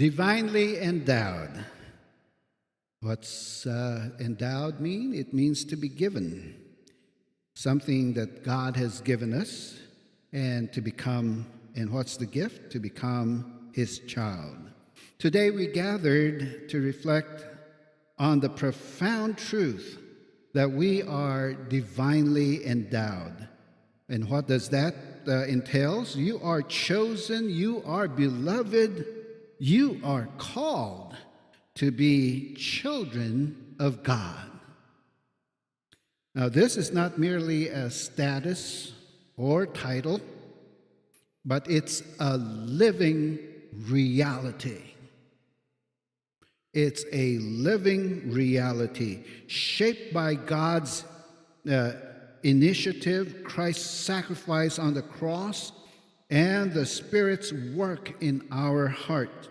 Divinely endowed. What's endowed mean? It means to be given. Something that God has given us and to become, and what's the gift? To become His child. Today we gathered to reflect on the profound truth that we are divinely endowed. And what does that entails? You are chosen, you are beloved, you are called to be children of God. Now, this is not merely a status or title, but it's a living reality. It's a living reality shaped by God's initiative, Christ's sacrifice on the cross, and the Spirit's work in our heart.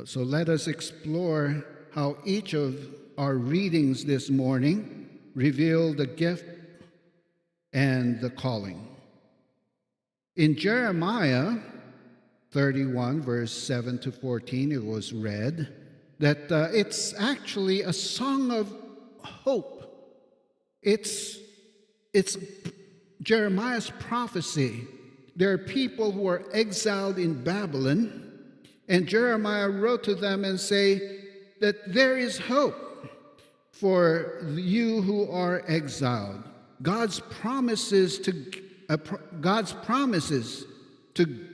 So let us explore how each of our readings this morning reveal the gift and the calling. In Jeremiah 31, verse 7 to 14, it was read that it's actually a song of hope. It's Jeremiah's prophecy. There are people who are exiled in Babylon, and Jeremiah wrote to them and say that there is hope for you who are exiled. God's promises to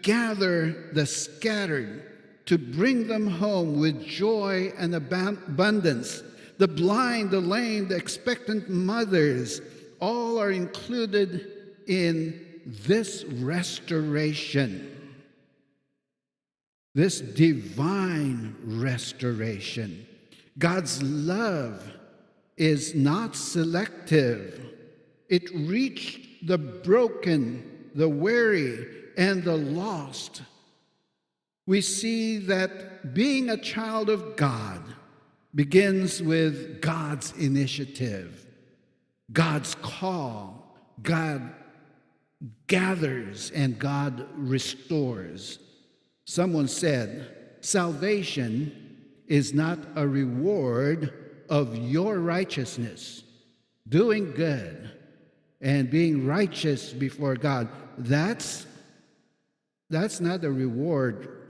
gather the scattered, to bring them home with joy and abundance. The blind, the lame, the expectant mothers, all are included in this restoration. This divine restoration. God's love is not selective. It reached the broken, the weary, and the lost. We see that being a child of God begins with God's initiative, God's call. God gathers and God restores. Someone said, salvation is not a reward of your righteousness. Doing good and being righteous before God, that's not a reward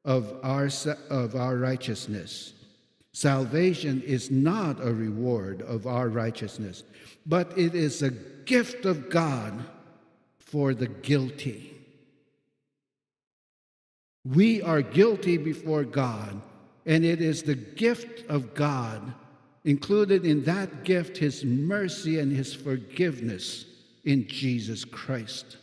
of our righteousness. Salvation is not a reward of our righteousness, but it is a gift of God for the guilty. We are guilty before God, and it is the gift of God, included in that gift His mercy and His forgiveness in Jesus Christ.